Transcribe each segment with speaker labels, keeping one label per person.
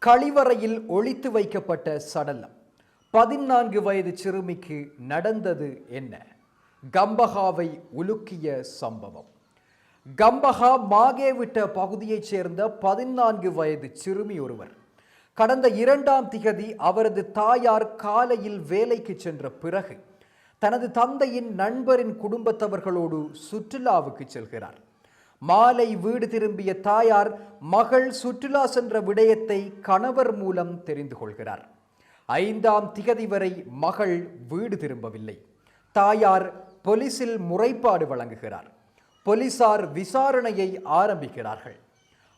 Speaker 1: கழிவறையில் ஒளித்து வைக்கப்பட்ட சடலம். 14 வயது சிறுமிக்கு நடந்தது என்ன? கம்பஹாவை உலுக்கிய சம்பவம். கம்பஹா மாகேவிட்ட பகுதியைச் சேர்ந்த 14 வயது சிறுமி ஒருவர் கடந்த 2ஆம் திகதி அவரது தாயார் காலையில் வேலைக்கு சென்ற பிறகு தனது தந்தையின் நண்பரின் குடும்பத்தவர்களோடு சுற்றுலாவுக்கு செல்கிறார். மாலை வீடு திரும்பிய தாயார் மகள் சுற்றுலா சென்ற விடயத்தை கணவர் மூலம் தெரிந்து கொள்கிறார். 5ஆம் திகதி வரை மகள் வீடு திரும்பவில்லை. தாயார் போலீசில் முறைப்பாடு வழங்குகிறார். போலீசார் விசாரணையை ஆரம்பிக்கிறார்கள்.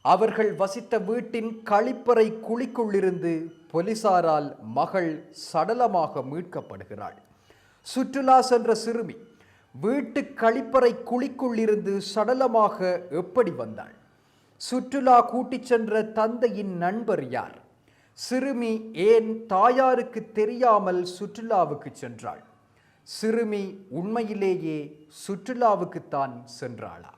Speaker 1: அவர்கள் வசித்த வீட்டின் கழிப்பறை குழிக்குள்ளிருந்து போலீசாரால் மகள் சடலமாக மீட்கப்படுகிறாள். சுற்றுலா சென்ற சிறுமி வீட்டு கழிப்பறை குழிக்குள்ளிருந்து சடலமாக எப்படி வந்தாள்? சுற்றுலா கூட்டிச் சென்ற தந்தையின் நண்பர் யார்? சிறுமி ஏன் தாயாருக்கு தெரியாமல் சுற்றுலாவுக்கு சென்றாள்? சிறுமி உண்மையிலேயே சுற்றுலாவுக்குத்தான் சென்றாளா?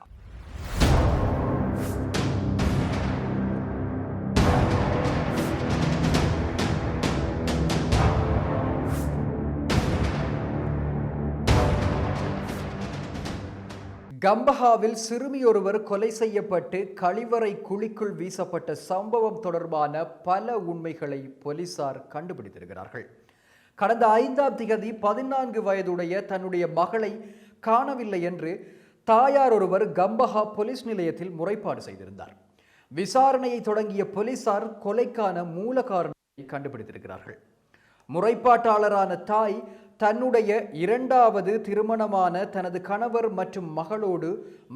Speaker 1: கம்பஹாவில் சிறுமியொருவர் கொலை செய்யப்பட்டு கழிவறை குழிக்குள் வீசப்பட்ட சம்பவம் தொடர்பான பல உண்மைகளை போலீசார் கண்டுபிடித்திருக்கிறார்கள். கடந்த 5ஆம் திகதி 14 வயதுடைய தன்னுடைய மகளை காணவில்லை என்று தாயார் ஒருவர் கம்பஹா போலீஸ் நிலையத்தில் முறைப்பாடு செய்திருந்தார். விசாரணையை தொடங்கிய போலீசார் கொலைக்கான மூல காரணத்தை கண்டுபிடித்திருக்கிறார்கள். முறைப்பாட்டாளரான தாய் தன்னுடைய 2வது திருமணமான தனது கணவர் மற்றும் மகளோடு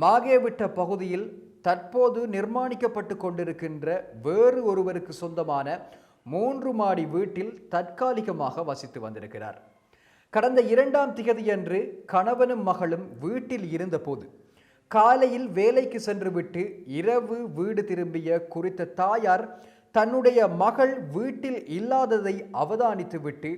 Speaker 1: மாகேவிட்ட பகுதியில் தற்போது நிர்மாணிக்கப்பட்டு கொண்டிருக்கின்ற வேறு ஒருவருக்கு சொந்தமான 3 மாடி வீட்டில் தற்காலிகமாக வசித்து வந்திருக்கிறார். கடந்த 2ஆம் திகதியன்று கணவனும் மகளும் வீட்டில் இருந்தபோது காலையில் வேலைக்கு சென்றுவிட்டு இரவு வீடு திரும்பிய குறித்த தாயார் தன்னுடைய மகள் வீட்டில் இல்லாததை அவதானித்துவிட்டு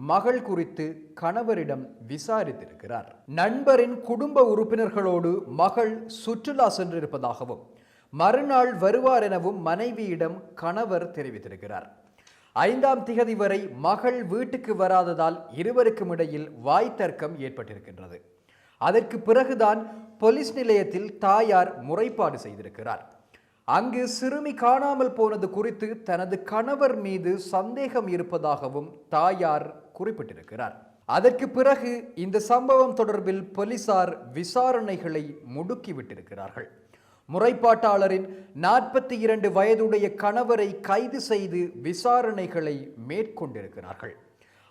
Speaker 1: மகள் குறித்து கணவரிடம் விசாரித்திருக்கிறார். நண்பரின் குடும்ப உறுப்பினர்களோடு மகள் சுற்றுலா சென்றிருப்பதாகவும் மறுநாள் வருவார் எனவும் மனைவியிடம் கணவர் தெரிவித்திருக்கிறார். 5ஆம் திகதி வரை மகள் வீட்டுக்கு வராததால் இருவருக்கும் இடையில் வாய்த்தர்க்கம் ஏற்பட்டிருக்கின்றது. அதற்கு பிறகுதான் போலீஸ் நிலையத்தில் தாயார் முறைப்பாடு செய்திருக்கிறார். அங்கு சிறுமி காணாமல் போனது குறித்து தனது கணவர் மீது சந்தேகம் இருப்பதாகவும் தாயார் குறிப்பிட்டிருக்கிறார். அதற்கு பிறகு இந்த சம்பவம் தொடர்பில் போலீசார் விசாரணைகளை முடுக்கிவிட்டிருக்கிறார்கள். முறைப்பாட்டாளரின் 42 வயதுடைய கணவரை கைது செய்து விசாரணைகளை மேற்கொண்டிருக்கிறார்கள்.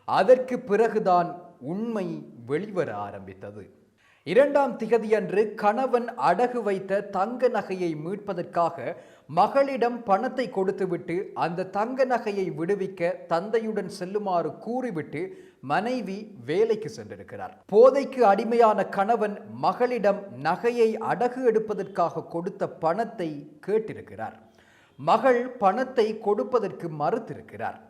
Speaker 1: அதற்கு பிறகுதான் உண்மை வெளிவர ஆரம்பித்தது. 2ஆம் திகதியன்று கணவன் அடகு வைத்த தங்க நகையை மீட்பதற்காக மகளிடம் பணத்தை கொடுத்துவிட்டு அந்த தங்க நகையை விடுவிக்க தந்தையுடன் செல்லுமாறு கூறிவிட்டு மனைவி வேலைக்கு சென்றிருக்கிறார். போதைக்கு அடிமையான கணவன் மகளிடம் நகையை அடகு எடுப்பதற்காக கொடுத்த பணத்தை கேட்டிருக்கிறார். மகள் பணத்தை கொடுப்பதற்கு மறுத்திருக்கிறார்.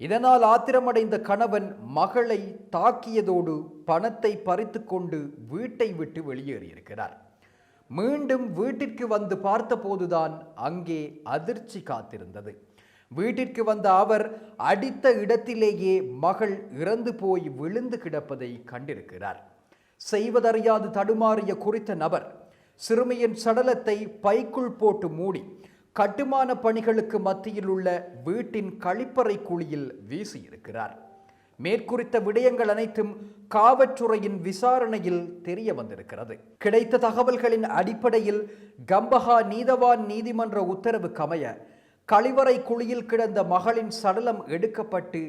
Speaker 1: இதனால் ஆத்திரமடைந்த கணவன் மகளை தாக்கியதோடு பணத்தை பறித்து கொண்டு வீட்டை விட்டு வெளியேறியிருக்கிறார். மீண்டும் வீட்டிற்கு வந்து பார்த்தபோதுதான் அங்கே அதிர்ச்சி காத்திருந்தது. வீட்டிற்கு வந்த அவர் அடித்த இடத்திலேயே மகள் இறந்து போய் விழுந்து கிடப்பதை கண்டிருக்கிறார். செய்வதறியாது தடுமாறிய குறித்த நபர் சிறுமியின் சடலத்தை பைக்குள் போட்டு மூடி கட்டுமான பணிகளுக்கு மத்தியில் உள்ள வீட்டின் கழிப்பறை குழியில் வீசியிருக்கிறார். மேற்குறித்த விடயங்கள் அனைத்தும் காவல்துறையின் விசாரணையில் தெரிய வந்திருக்கிறது. கிடைத்த தகவல்களின் அடிப்படையில் கம்பஹா நீதவான் நீதிமன்ற உத்தரவுக்கமைய கழிவறை குழியில் கிடந்த மகளின் சடலம் எடுக்கப்பட்டு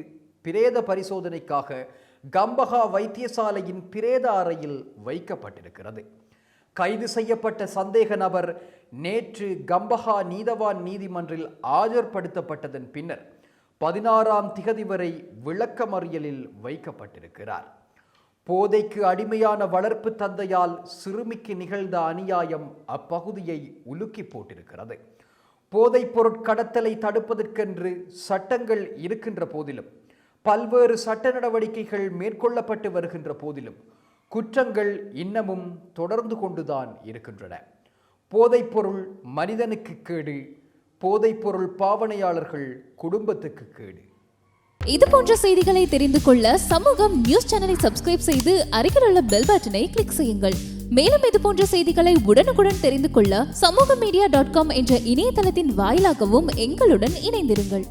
Speaker 1: பிரேத பரிசோதனைக்காக கம்பஹா வைத்தியசாலையின் பிரேத அறையில் வைக்கப்பட்டிருக்கிறது. கைது செய்யப்பட்ட சந்தேக நபர் நேற்று கம்பஹா நீதவான் நீதிமன்றில் ஆஜர்படுத்தப்பட்டதன் பின்னர் 16ஆம் திகதி வரை விளக்கமறியலில் வைக்கப்பட்டிருக்கிறார். போதைக்கு அடிமையான வளர்ப்பு தந்தையால் சிறுமிக்கு நிகழ்ந்த அநியாயம் அப்பகுதியை உலுக்கி போட்டிருக்கிறது. போதைப் பொருட்கடத்தலை தடுப்பதற்கென்று சட்டங்கள் இருக்கின்ற போதிலும் பல்வேறு சட்ட நடவடிக்கைகள் மேற்கொள்ளப்பட்டு வருகின்ற போதிலும் குற்றங்கள் இன்னமும் தொடர்ந்து கொண்டுதான் இருக்கின்றன. போதைப்பொருள் மனிதனுக்கு கேடு, போதைப்பொருள் பாவனையாளர்கள் குடும்பத்துக்கு கேடு.
Speaker 2: இது போன்ற செய்திகளை தெரிந்து கொள்ள சமூகம் நியூஸ் சேனலை சப்ஸ்கிரைப் செய்து அருகில் உள்ள பெல் பட்டனை கிளிக் செய்யுங்கள். மேலும் இது போன்ற செய்திகளை உடனுக்குடன் தெரிந்து கொள்ள சமூகமீடியா.com என்ற இணையதளத்தின் வாயிலாகவும் எங்களுடன் இணைந்திருங்கள்.